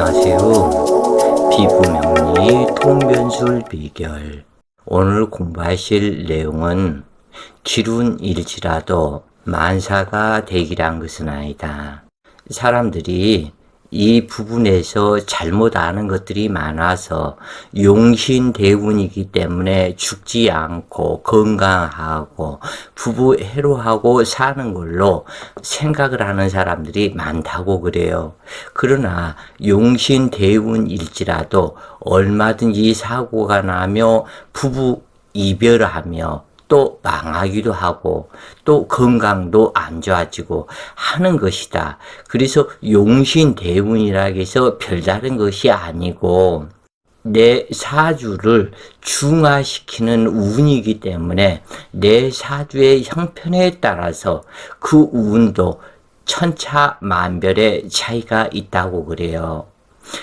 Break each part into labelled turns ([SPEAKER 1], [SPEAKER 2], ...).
[SPEAKER 1] 안녕하세요. 피부명리 통변술 비결. 오늘 공부하실 내용은 기룬일지라도 만사가 되기란 것은 아니다. 사람들이 이 부분에서 잘못 아는 것들이 많아서 용신대운이기 때문에 죽지 않고 건강하고 부부 해로하고 사는 걸로 생각을 하는 사람들이 많다고 그래요. 그러나 용신대운일지라도 얼마든지 사고가 나며 부부 이별하며 또 망하기도 하고 또 건강도 안 좋아지고 하는 것이다. 그래서 용신대운이라 해서 별다른 것이 아니고 내 사주를 중화시키는 운이기 때문에 내 사주의 형편에 따라서 그 운도 천차만별의 차이가 있다고 그래요.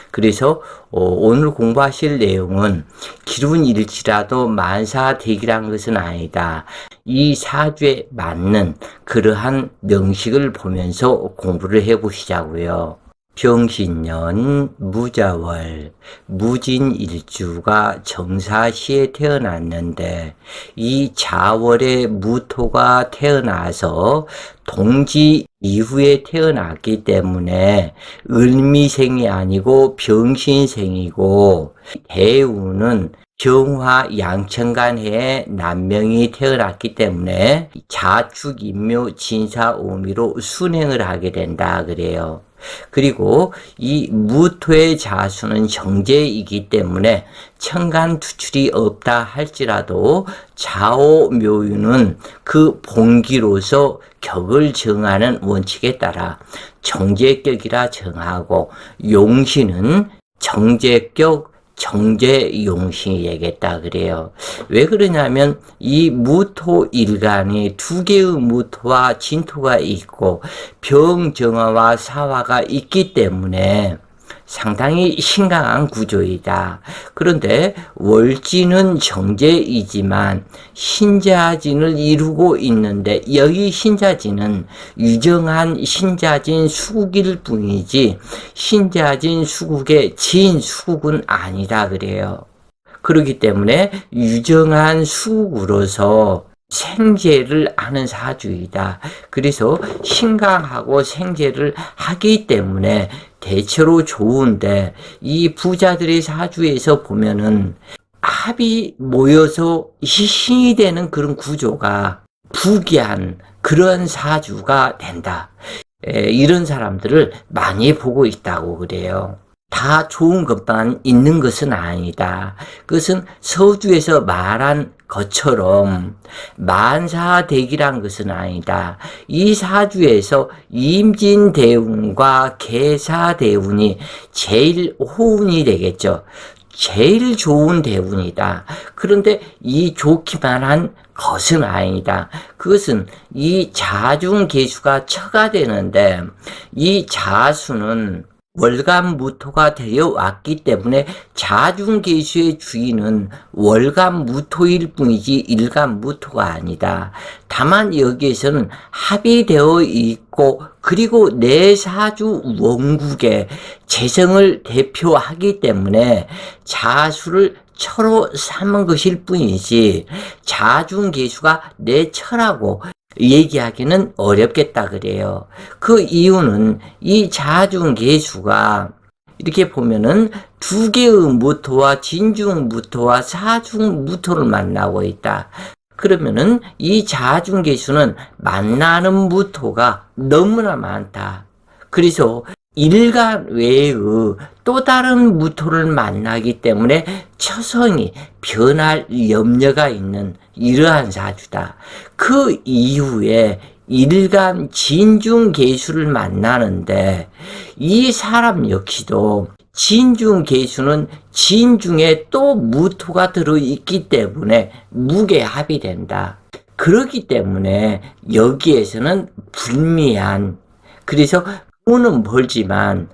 [SPEAKER 1] 그래서 오늘 공부하실 내용은 기룬일지라도 만사되기란 것은 아니다. 이 사주에 맞는 그러한 명식을 보면서 공부를 해보시자고요. 병신년 무자월 무진일주가 정사시에 태어났는데 이 자월에 무토가 태어나서 동지 이후에 태어났기 때문에 을미생이 아니고 병신생이고 대우는 경화 양천간해에 남명이 태어났기 때문에 자축인묘 진사오미로 순행을 하게 된다 그래요. 그리고 이 무토의 자수는 정제이기 때문에 천간 투출이 없다 할지라도 자오묘유는 그 본기로서 격을 정하는 원칙에 따라 정제격이라 정하고 용신은 정제격 정제용신이 되겠다 그래요. 왜 그러냐면 이 무토일간이 두 개의 무토와 진토가 있고 병정화와 사화가 있기 때문에 상당히 심각한 구조이다. 그런데 월지는 정제이지만 신자진을 이루고 있는데 여기 신자진은 유정한 신자진 수국일 뿐이지 신자진 수국의 진 수국은 아니다 그래요. 그렇기 때문에 유정한 수국으로서 생재를 하는 사주이다. 그래서 신강하고 생재를 하기 때문에 대체로 좋은데 이 부자들의 사주에서 보면은 합이 모여서 희신이 되는 그런 구조가 부귀한 그런 사주가 된다. 이런 사람들을 많이 보고 있다고 그래요. 다 좋은 것만 있는 것은 아니다. 그것은 서주에서 말한 것처럼 만사대기란 것은 아니다. 이 사주에서 임진대운과 계사대운이 제일 호운이 되겠죠. 제일 좋은 대운이다. 그런데 이 좋기만 한 것은 아니다. 그것은 이 자중계수가 처가 되는데 이 자수는 월간무토가 되어 왔기 때문에 자중계수의 주인은 월간무토일 뿐이지 일간무토가 아니다. 다만 여기에서는 합이 되어 있고 그리고 내 사주 원국의 재성을 대표하기 때문에 자수를 처로 삼은 것일 뿐이지 자중계수가 내 처라고 얘기하기는 어렵겠다 그래요. 그 이유는 이 자중계수가 이렇게 보면은 두 개의 무토와 진중무토와 사중무토를 만나고 있다. 그러면은 이 자중계수는 만나는 무토가 너무나 많다. 그래서 일간 외의 또 다른 무토를 만나기 때문에 처성이 변할 염려가 있는 이러한 사주다. 그 이후에 일간 진중계수를 만나는데 이 사람 역시도 진중계수는 진중에 또 무토가 들어있기 때문에 무게합이 된다. 그렇기 때문에 여기에서는 불미한, 그래서 돈은 벌지만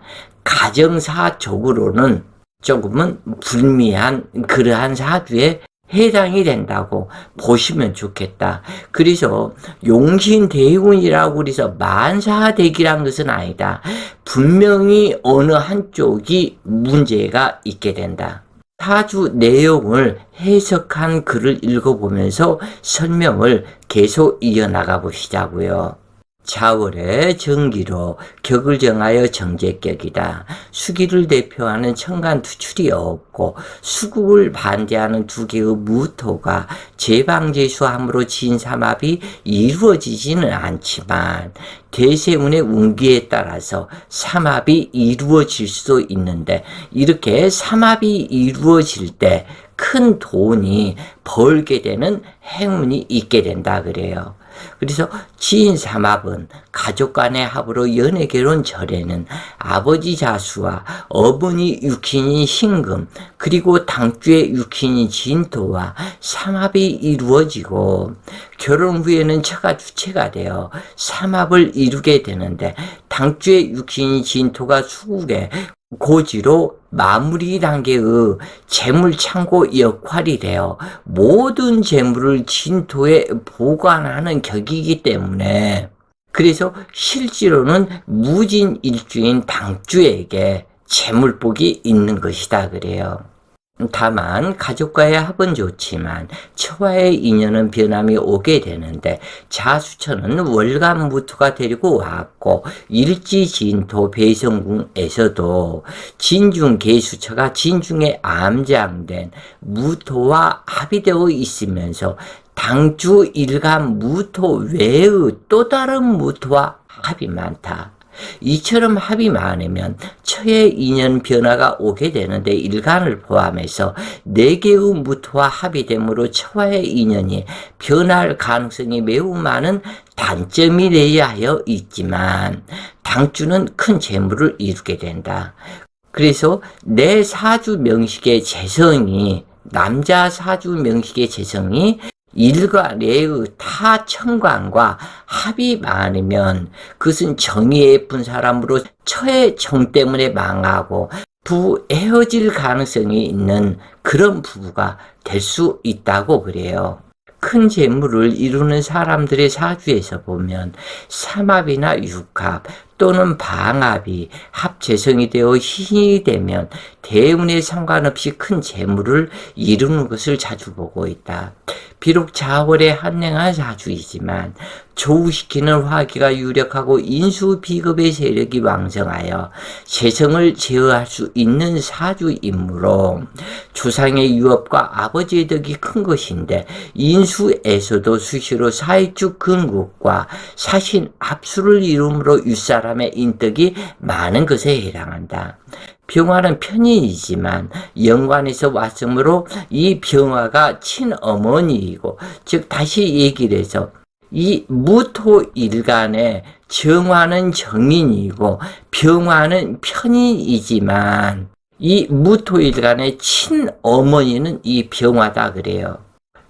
[SPEAKER 1] 가정사적으로는 조금은 불미한 그러한 사주에 해당이 된다고 보시면 좋겠다. 그래서 용신대운이라고 그래서 만사대기란 것은 아니다. 분명히 어느 한쪽이 문제가 있게 된다. 사주 내용을 해석한 글을 읽어보면서 설명을 계속 이어나가 보시자고요. 자월의 정기로 격을 정하여 정제격이다. 수기를 대표하는 천간투출이 없고 수국을 반대하는 두 개의 무토가 제방제수함으로 진삼합이 이루어지지는 않지만 대세운의 운기에 따라서 삼합이 이루어질 수도 있는데 이렇게 삼합이 이루어질 때 큰 돈이 벌게 되는 행운이 있게 된다 그래요. 그래서 지인삼합은 가족 간의 합으로 연애결혼 절에는 아버지 자수와 어머니 육신인 신금 그리고 당주의 육신인 진토와 삼합이 이루어지고 결혼 후에는 처가 주체가 되어 삼합을 이루게 되는데 당주의 육신인 진토가 수국에 고지로 마무리 단계의 재물창고 역할이 되어 모든 재물을 진토에 보관하는 격이기 때문에 그래서 실제로는 무진일주인 당주에게 재물복이 있는 것이다 그래요. 다만 가족과의 합은 좋지만 처와의 인연은 변함이 오게 되는데 자수처는 월간무토가 데리고 왔고 일지진토 배성궁에서도 진중계수처가 진중에 암장된 무토와 합의되어 있으면서 당주 일간 무토 외의 또 다른 무토와 합이 많다. 이처럼 합이 많으면 처의 인연 변화가 오게 되는데 일간을 포함해서 4개의 무토와 합이 되므로 처와의 인연이 변할 가능성이 매우 많은 단점이 내야 하여 있지만 당주는 큰 재물을 이루게 된다. 그래서 내 사주 명식의 재성이 남자 사주 명식의 재성이 일과 내의 타 천관과 합이 많으면 그것은 정이 예쁜 사람으로 처의 정 때문에 망하고 헤어질 가능성이 있는 그런 부부가 될 수 있다고 그래요. 큰 재물을 이루는 사람들의 사주에서 보면 삼합이나 육합 또는 방합이 합재성이 되어 희신이 되면 대운에 상관없이 큰 재물을 이루는 것을 자주 보고 있다. 비록 자월에 한랭한 사주이지만 조우시키는 화기가 유력하고 인수비급의 세력이 왕성하여 재성을 제어할 수 있는 사주이므로 조상의 유업과 아버지의 덕이 큰 것인데 인수에서도 수시로 사회축 근국과 사신 합수를 이룸으로 윗사람의 인덕이 많은 것에 해당한다. 병화는 편인이지만 연관에서 왔으므로 이 병화가 친어머니이고 즉 다시 얘기를 해서 이 무토일간의 정화는 정인이고 병화는 편인이지만 이 무토일간의 친어머니는 이 병화다 그래요.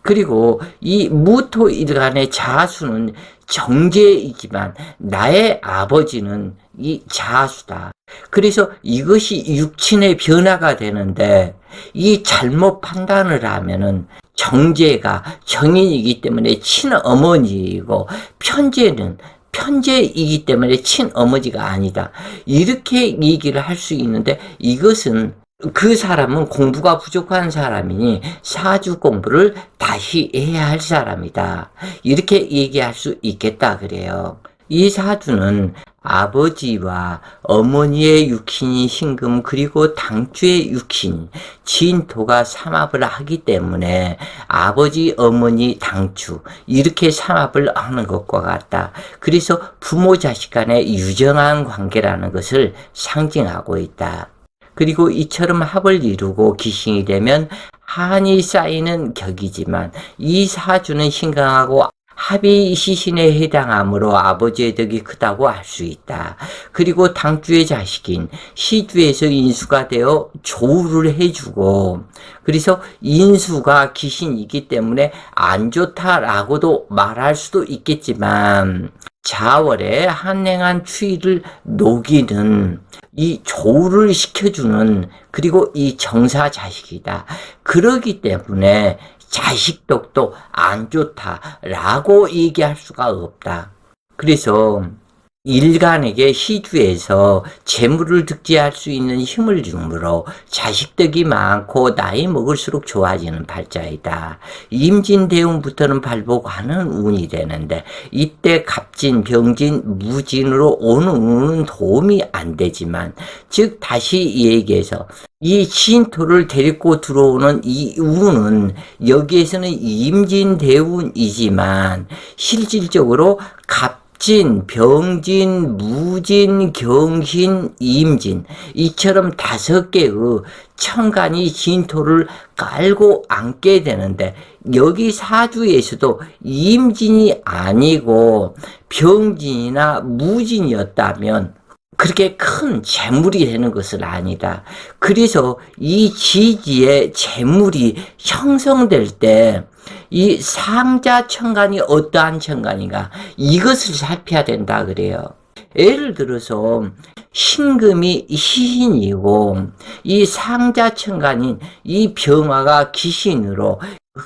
[SPEAKER 1] 그리고 이 무토일간의 자수는 정제이지만 나의 아버지는 이 자수다. 그래서 이것이 육친의 변화가 되는데 이 잘못 판단을 하면은 정제가 정인이기 때문에 친어머니이고 편제는 편제이기 때문에 친어머니가 아니다. 이렇게 얘기를 할 수 있는데 이것은 그 사람은 공부가 부족한 사람이니 사주 공부를 다시 해야 할 사람이다. 이렇게 얘기할 수 있겠다 그래요. 이 사주는 아버지와 어머니의 육신이 신금 그리고 당주의 육신 진토가 삼합을 하기 때문에 아버지 어머니 당주 이렇게 삼합을 하는 것과 같다. 그래서 부모 자식 간의 유정한 관계라는 것을 상징하고 있다. 그리고 이처럼 합을 이루고 기신이 되면 한이 쌓이는 격이지만 이 사주는 신강하고 합이 시신에 해당하므로 아버지의 덕이 크다고 할 수 있다. 그리고 당주의 자식인 시주에서 인수가 되어 조우를 해주고 그래서 인수가 기신이기 때문에 안 좋다라고도 말할 수도 있겠지만 자월에 한행한 추위를 녹이는 이 조우를 시켜주는 그리고 이 정사 자식이다. 그러기 때문에 자식덕도 안 좋다라고 얘기할 수가 없다. 그래서 일간에게 시주에서 재물을 득지할 수 있는 힘을 주므로 자식덕이 많고 나이 먹을수록 좋아지는 팔자이다. 임진대운부터는 발복하는 운이 되는데 이때 갑진, 병진, 무진으로 오는 운은 도움이 안 되지만 즉 다시 얘기해서 이 신토를 데리고 들어오는 이 운은 여기에서는 임진대운이지만 실질적으로 갑진, 병진, 무진, 경신, 임진 이처럼 5개의 천간이 진토를 깔고 앉게 되는데 여기 사주에서도 임진이 아니고 병진이나 무진이었다면 그렇게 큰 재물이 되는 것은 아니다. 그래서 이 지지의 재물이 형성될 때 이 상자 천간이 어떠한 천간인가 이것을 살펴야 된다 그래요. 예를 들어서 신금이 희신이고 이 상자 천간인 이 병화가 기신으로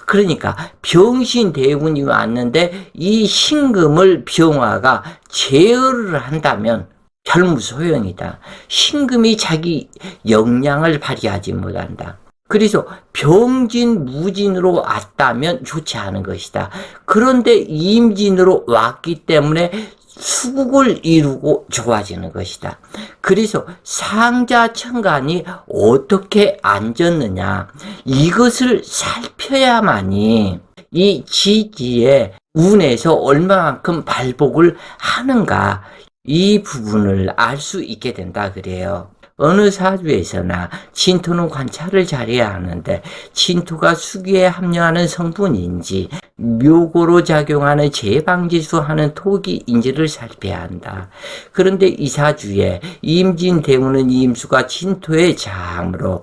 [SPEAKER 1] 그러니까 병신대운이 왔는데 이 신금을 병화가 제어를 한다면 별무 소용이다. 신금이 자기 역량을 발휘하지 못한다. 그래서 병진, 무진으로 왔다면 좋지 않은 것이다. 그런데 임진으로 왔기 때문에 수국을 이루고 좋아지는 것이다. 그래서 상자 천간이 어떻게 앉았느냐 이것을 살펴야만이 이 지지의 운에서 얼마만큼 발복을 하는가 이 부분을 알 수 있게 된다 그래요. 어느 사주에서나 진토는 관찰을 잘해야 하는데 진토가 수기에 합류하는 성분인지 묘고로 작용하는 재방지수 하는 토기인지를 살펴야 한다. 그런데 이 사주에 임진대운은 임수가 진토의 장으로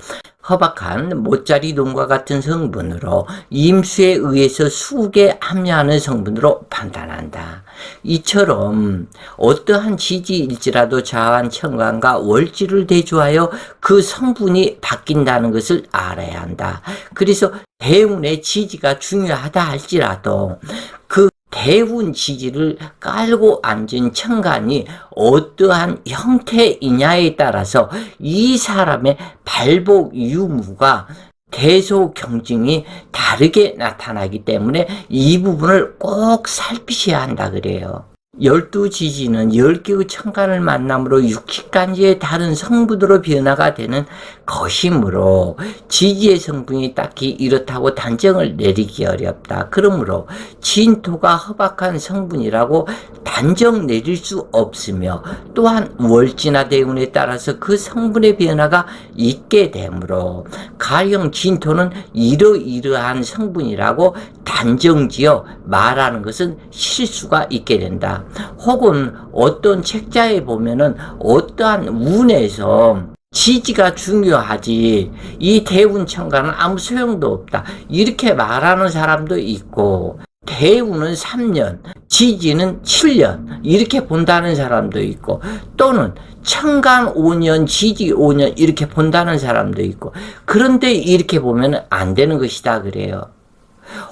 [SPEAKER 1] 허박한 모짜리 돈과 같은 성분으로 임수에 의해서 수국에 합류하는 성분으로 판단한다. 이처럼 어떠한 지지일지라도 자한 천간과 월지를 대조하여 그 성분이 바뀐다는 것을 알아야 한다. 그래서 대운의 지지가 중요하다 할지라도 그 대운 지지를 깔고 앉은 천간이 어떠한 형태이냐에 따라서 이 사람의 발복 유무가 대소 경증이 다르게 나타나기 때문에 이 부분을 꼭 살피셔야 한다 그래요. 12지지는 10개의 천간을 만남으로 60가지의 다른 성분으로 변화가 되는 것이므로 지지의 성분이 딱히 이렇다고 단정을 내리기 어렵다. 그러므로 진토가 허박한 성분이라고 단정 내릴 수 없으며 또한 월지나 대운에 따라서 그 성분의 변화가 있게 되므로 가령 진토는 이러이러한 성분이라고 단정지어 말하는 것은 실수가 있게 된다. 혹은 어떤 책자에 보면은 어떠한 운에서 지지가 중요하지 이 대운 천간은 아무 소용도 없다 이렇게 말하는 사람도 있고 대운은 3년 지지는 7년 이렇게 본다는 사람도 있고 또는 천간 5년 지지 5년 이렇게 본다는 사람도 있고 그런데 이렇게 보면 안 되는 것이다 그래요.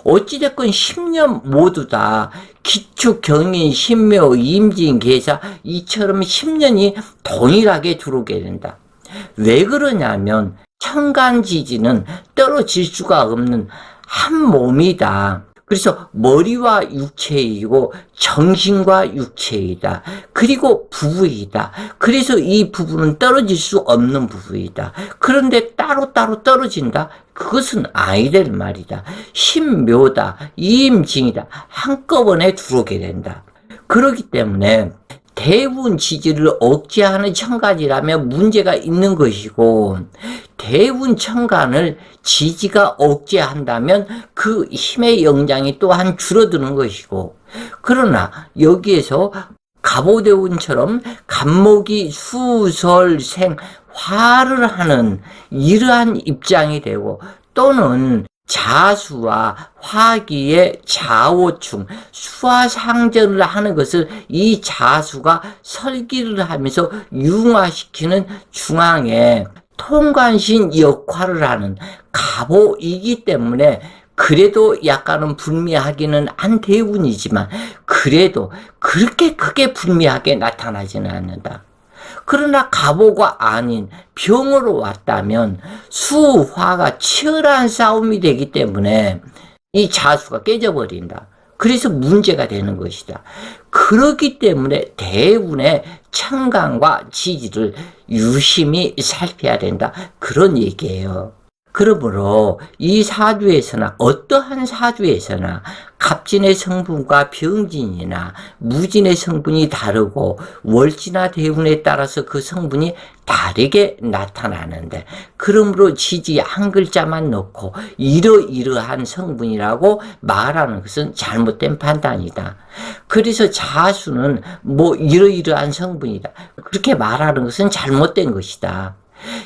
[SPEAKER 1] 어찌됐건 10년 모두 다 기축, 경인, 신묘, 임진, 계사 이처럼 10년이 동일하게 들어오게 된다. 왜 그러냐면 천간지지는 떨어질 수가 없는 한 몸이다. 그래서 머리와 육체이고 정신과 육체이다. 그리고 부부이다. 그래서 이 부부는 떨어질 수 없는 부부이다. 그런데 따로따로 떨어진다? 그것은 아니될 말이다. 신묘다. 임진이다. 한꺼번에 들어오게 된다. 그렇기 때문에 대운 지지를 억제하는 천간이라면 문제가 있는 것이고 대운 천간을 지지가 억제한다면 그 힘의 영장이 또한 줄어드는 것이고 그러나 여기에서 갑오대운처럼 갑목이 수설생 화를 하는 이러한 입장이 되고 또는 자수와 화기의 자오충 수화상전을 하는 것을 이 자수가 설기를 하면서 융화시키는 중앙에 통관신 역할을 하는 갑오이기 때문에 그래도 약간은 불미하기는 한 대운이지만 그래도 그렇게 크게 불미하게 나타나지는 않는다. 그러나 갑오가 아닌 병으로 왔다면 수화가 치열한 싸움이 되기 때문에 이 자수가 깨져버린다. 그래서 문제가 되는 것이다. 그렇기 때문에 대운의 천간과 지지를 유심히 살펴야 된다. 그런 얘기예요. 그러므로 이 사주에서나 어떠한 사주에서나 갑진의 성분과 병진이나 무진의 성분이 다르고 월지나 대운에 따라서 그 성분이 다르게 나타나는데, 그러므로 지지 한 글자만 넣고 이러이러한 성분이라고 말하는 것은 잘못된 판단이다. 그래서 자수는 뭐 이러이러한 성분이다, 그렇게 말하는 것은 잘못된 것이다.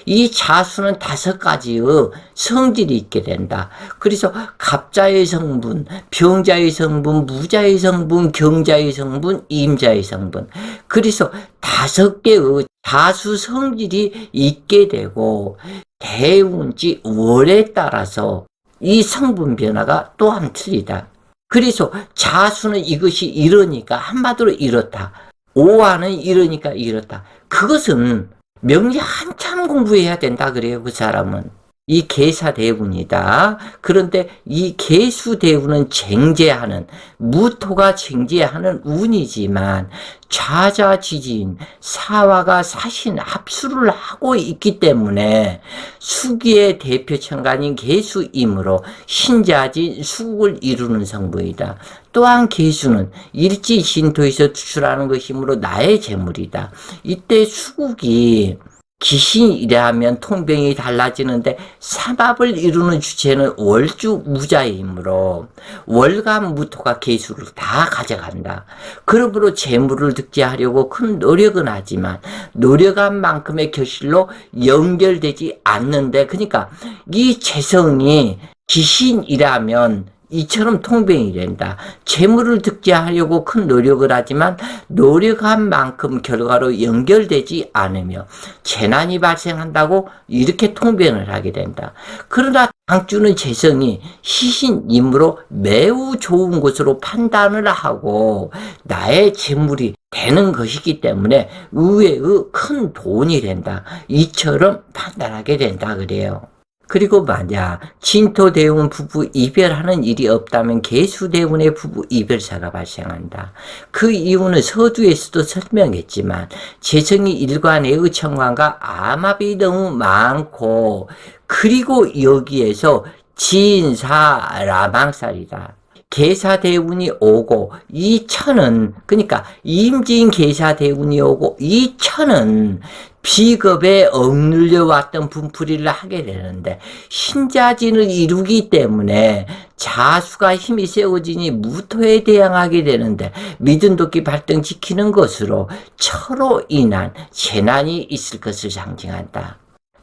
[SPEAKER 1] 이 자수는 5가지의 성질이 있게 된다. 그래서 갑자의 성분, 병자의 성분, 무자의 성분, 경자의 성분, 임자의 성분. 그래서 5개의 자수 성질이 있게 되고, 대운지 월에 따라서 이 성분 변화가 또한 틀리다. 그래서 자수는 이것이 이러니까 한마디로 이렇다. 오화는 이러니까 이렇다. 그것은 명리 한참 공부해야 된다 그래요. 그 사람은. 이 계사대운이다. 그런데 이 계수대운은 쟁제하는, 무토가 쟁제하는 운이지만 좌자지진 사화가 사신 합수를 하고 있기 때문에 수기의 대표 천간인 계수이므로 신자진 수국을 이루는 성분이다. 또한 계수는 일지 신토에서 추출하는 것이므로 나의 재물이다. 이때 수국이 기신이라면 통병이 달라지는데 삼합을 이루는 주체는 월주 무자이므로 월과 무토가 계수를 다 가져간다. 그러므로 재물을 득지하려고 큰 노력은 하지만 노력한 만큼의 결실로 연결되지 않는데, 그러니까 이 재성이 기신이라면 이처럼 통병이 된다. 재물을 득지하려고 큰 노력을 하지만 노력한 만큼 결과로 연결되지 않으며 재난이 발생한다고 이렇게 통병을 하게 된다. 그러나 당주는 재성이 시신이므로 매우 좋은 것으로 판단을 하고 나의 재물이 되는 것이기 때문에 의외의 큰 돈이 된다. 이처럼 판단하게 된다 그래요. 그리고 만약 진토대운 부부 이별하는 일이 없다면 계수대운의 부부 이별사가 발생한다. 그 이유는 서두에서도 설명했지만 재성이 일관의 천간과 암합이 너무 많고, 그리고 여기에서 진사 라망살이다. 계사대운이 오고 이 천은, 그러니까 임진 계사대운이 오고 이 천은 비겁에 억눌려 왔던 분풀이를 하게 되는데 신자진을 이루기 때문에 자수가 힘이 세워지니 무토에 대항하게 되는데 믿음도끼 발등지키는 것으로 처로 인한 재난이 있을 것을 상징한다.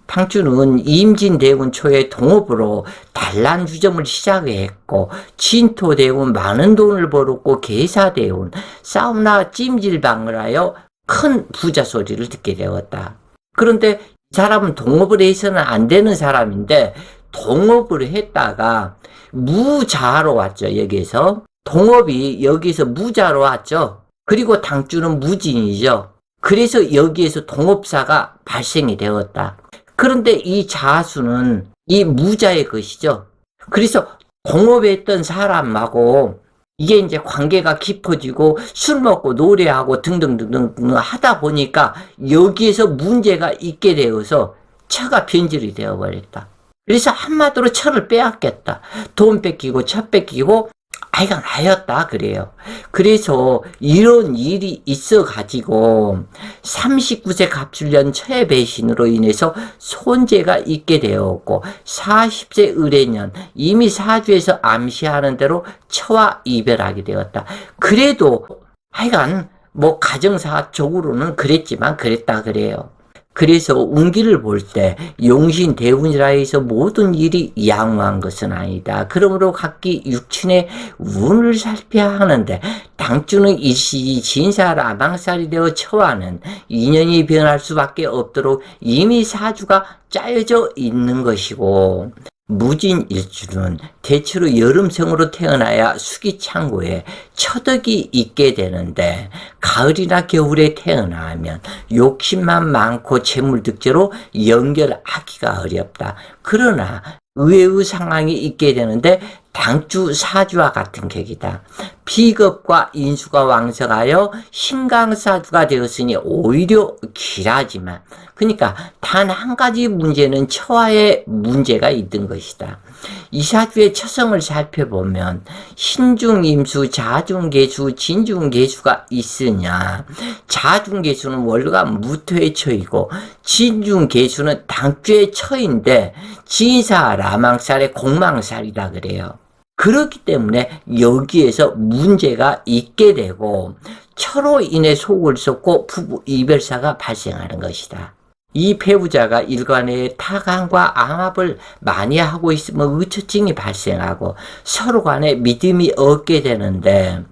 [SPEAKER 1] 당주는 임진대운 초에 동업으로 단란주점을 시작했고, 진토대운 많은 돈을 벌었고, 계사대운 사우나 찜질방을 하여 큰 부자 소리를 듣게 되었다. 그런데 이 사람은 동업을 해서는 안 되는 사람인데 동업을 했다가 무자로 왔죠. 여기서 동업이 여기서 무자로 왔죠. 그리고 당주는 무진이죠. 그래서 여기에서 동업사가 발생이 되었다. 그런데 이 자수는 이 무자의 것이죠. 그래서 동업했던 사람하고 이게 이제 관계가 깊어지고 술 먹고 노래하고 등등등등 하다 보니까 여기에서 문제가 있게 되어서 처가 변질이 되어버렸다. 그래서 한마디로 처를 빼앗겼다. 돈 뺏기고 처 뺏기고 아이가 나였다 그래요. 그래서 이런 일이 있어가지고 39세 갑술년 처의 배신으로 인해서 손재가 있게 되었고, 40세 을해년 이미 사주에서 암시하는 대로 처와 이별하게 되었다. 그래도 하여간 뭐 가정사적으로는 그랬지만 그랬다 그래요. 그래서 운기를 볼 때 용신대운이라 해서 모든 일이 양호한 것은 아니다. 그러므로 각기 육친의 운을 살펴야 하는데 당주는 일시 진사라망살이 되어 처하는 인연이 변할 수밖에 없도록 이미 사주가 짜여져 있는 것이고, 무진일주는 대체로 여름생으로 태어나야 수기창고에 처덕이 있게 되는데 가을이나 겨울에 태어나면 욕심만 많고 재물득제로 연결하기가 어렵다. 그러나 의외의 상황이 있게 되는데 당주 사주와 같은 격이다. 비겁과 인수가 왕성하여 신강사주가 되었으니 오히려 길하지만, 그러니까 단 한 가지 문제는 처와의 문제가 있던 것이다. 이 사주의 처성을 살펴보면 신중임수, 자중계수, 진중계수가 있으냐. 자중계수는 월간 무토의 처이고 진중계수는 당주의 처인데 진사 라망살의 공망살이다 그래요. 그렇기 때문에 여기에서 문제가 있게 되고 처로 인해 속을 썩고 부부 이별사가 발생하는 것이다. 이 배우자가 일간에 타강과 암압을 많이 하고 있으면 의처증이 발생하고 서로 간에 믿음이 없게 되는데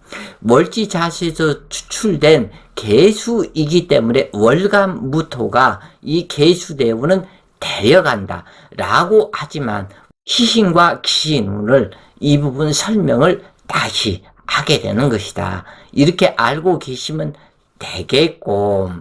[SPEAKER 1] 월지자수에서 추출된 계수이기 때문에 월간 무토가 이 계수대운은 데려간다 라고 하지만 희신과 기신운을 이 부분 설명을 다시 하게 되는 것이다. 이렇게 알고 계시면 되겠고,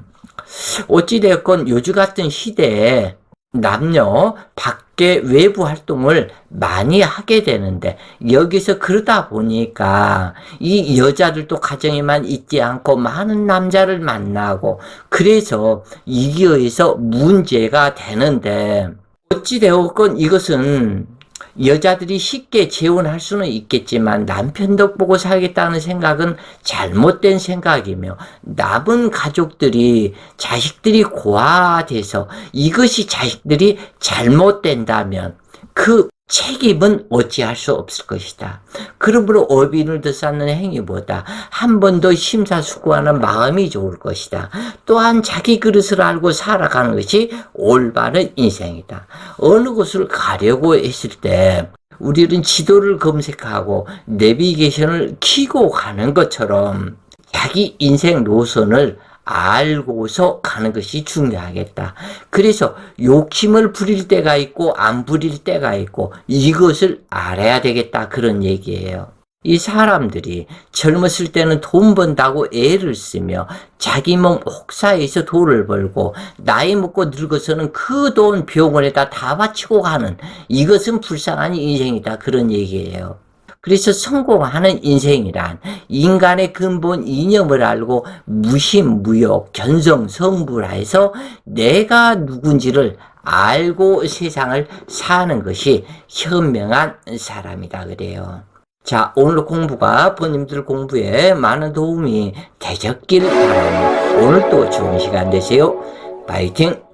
[SPEAKER 1] 어찌되었건 요즘 같은 시대에 남녀 밖에 외부 활동을 많이 하게 되는데 여기서 그러다 보니까 이 여자들도 가정에만 있지 않고 많은 남자를 만나고 그래서 이기에 의해서 문제가 되는데 어찌되었건 이것은 여자들이 쉽게 재혼할 수는 있겠지만 남편 덕 보고 살겠다는 생각은 잘못된 생각이며 남은 가족들이 자식들이 고아돼서 이것이 자식들이 잘못된다면 그 책임은 어찌할 수 없을 것이다. 그러므로 어빈을 더 쌓는 행위보다 한 번 더 심사숙고하는 마음이 좋을 것이다. 또한 자기 그릇을 알고 살아가는 것이 올바른 인생이다. 어느 곳을 가려고 했을 때 우리는 지도를 검색하고 내비게이션을 켜고 가는 것처럼 자기 인생 노선을 알고서 가는 것이 중요하겠다. 그래서 욕심을 부릴 때가 있고 안 부릴 때가 있고 이것을 알아야 되겠다 그런 얘기예요. 이 사람들이 젊었을 때는 돈 번다고 애를 쓰며 자기 몸 혹사해서 돈을 벌고 나이 먹고 늙어서는 그 돈 병원에다 다 바치고 가는 이것은 불쌍한 인생이다 그런 얘기예요. 그래서 성공하는 인생이란 인간의 근본 이념을 알고 무심무욕, 견성성불해서 내가 누군지를 알고 세상을 사는 것이 현명한 사람이다 그래요. 자, 오늘 공부가 본인들 공부에 많은 도움이 되셨길 바랍니다. 오늘도 좋은 시간 되세요. 파이팅!